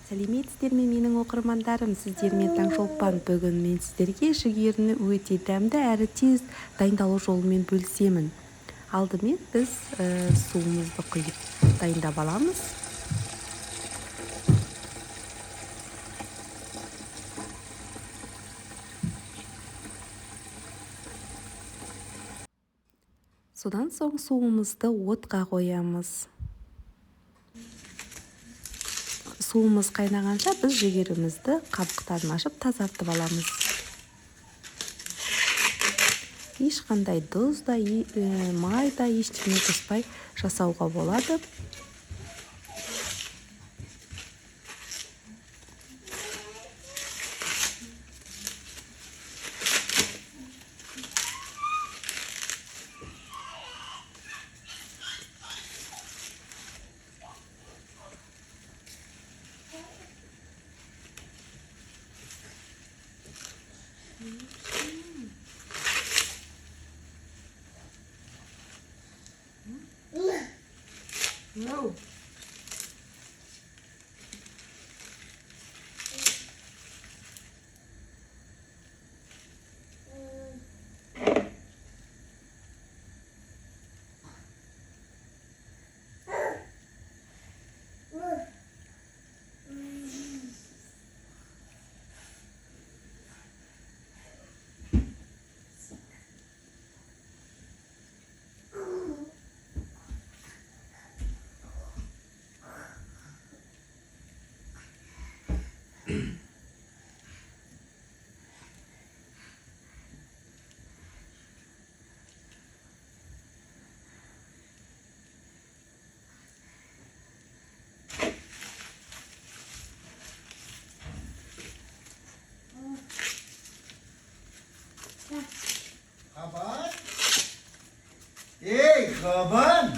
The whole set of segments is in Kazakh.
Сәлеметсіздер ме менің оқырмандарым, сіздермен Таңшолпан. Бүгін мен сіздерге жүгеріні өте дәмді әрі тез дайындалу жолымен бөлісемін. Алдымен біз суымызды құйып дайындап аламыз. Содан соң суымызды отқа қоямыз. Суымыз қайнағанша біз жүгерімізді қабықтарын ашып тазартып аламыз. Ешқандай тұз да, май да ештеңе қоспай жасауға болады. No. Kaban. Hey kaban.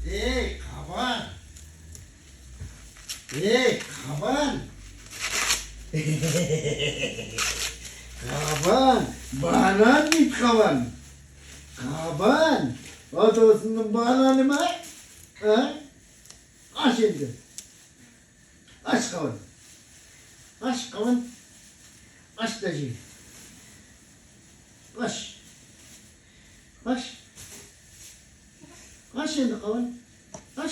Hey kaban. Hey kaban. Kaban, bana git kaban. Kaban, odasının bağlanı mı? Ha? Aç şimdi. Aç kaban. Aç kaban. Aç da şimdi. Aç. Aç. Aç şimdi kaban. Aç.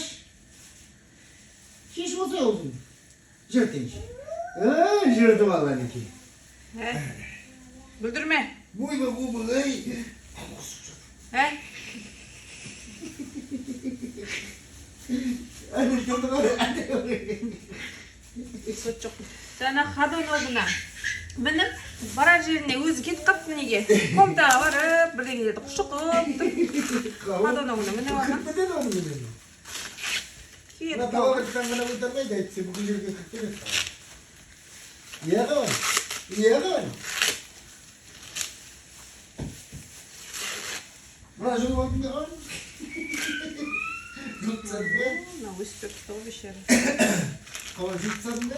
Şiş olsun. Jırtın. Jırtı vallahi ki. He? Güldürme. Bu ey. He? Hadi çabuk hadi. Сочок. Жаңа ходон алдына мініп, барар жеріне өзі кетіп қапты неге. Комтаға барып, бірдеңелерді құшықып, ходон алдына мініп алған. Kırpıdan onu biliyorum. Кетіп Na қалған. tavuktan bana utanmayı da etse bugün yürüdü kırpıdan. Yalan. Yalan. Bana şunu bakın da al. Tutsan da. Мына өсіп кетіпті ғой бейшара. Kava tutsan da.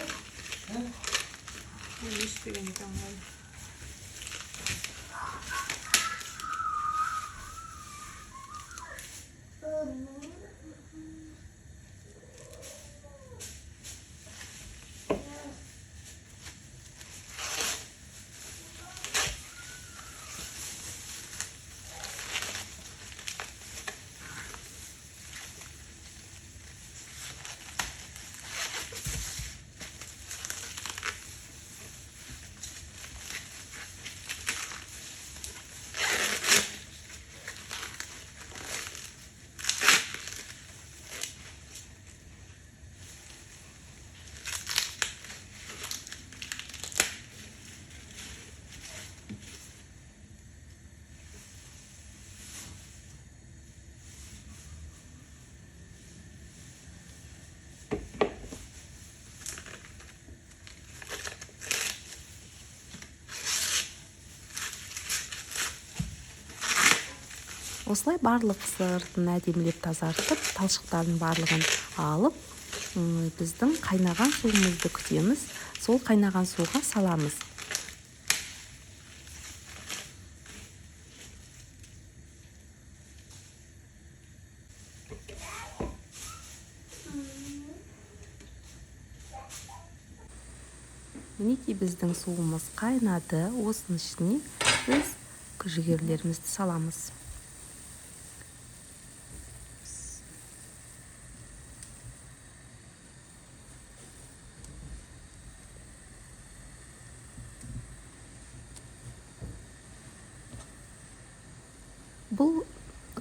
Өспеген екен ғой. Осылай барлық сыртын әдемілеп тазартып, талшықтардың барлығын алып, біздің қайнаған суымызды күтеміз. Сол қайнаған суға саламыз. Мінекей біздің суымыз қайнады. Осының ішіне біз жүгерілерімізді саламыз. Бұл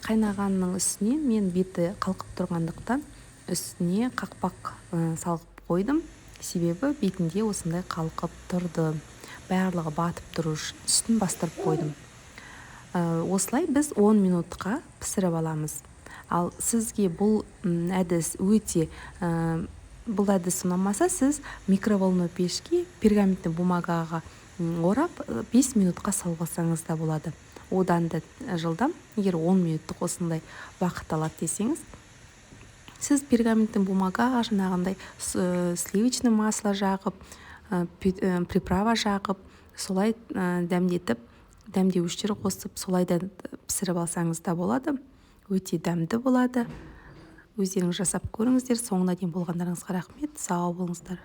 қайнағанның үстіне мен беті қалқып тұрғандықтан үстіне қақпақ салғып қойдым. Себебі бетінде осындай қалқып тұрды. Барлығы батып тұру үшін үстін бастырып қойдым. Осылай біз 10 минутқа пісіріп аламыз. Ал сізге бұл әдіс ұнамаса, сіз микроволновый пешке пергаментный бумагаға орап 5 минутқа салғылсаңыз да болады. Одан да жылдам, егер 10 минуттық осындай уақыт алады десеңіз, сіз пергаментный бумагаға жаңағындай сливочный масло жағып, приправа жағып, солай дәмдеуіштер қосып, солай да пісіріп алсаңыз да болады. Өте дәмді болады. Өздеріңіз жасап көріңіздер. Соңына дейін болғандарыңызға рахмет. Сау болыңыздар.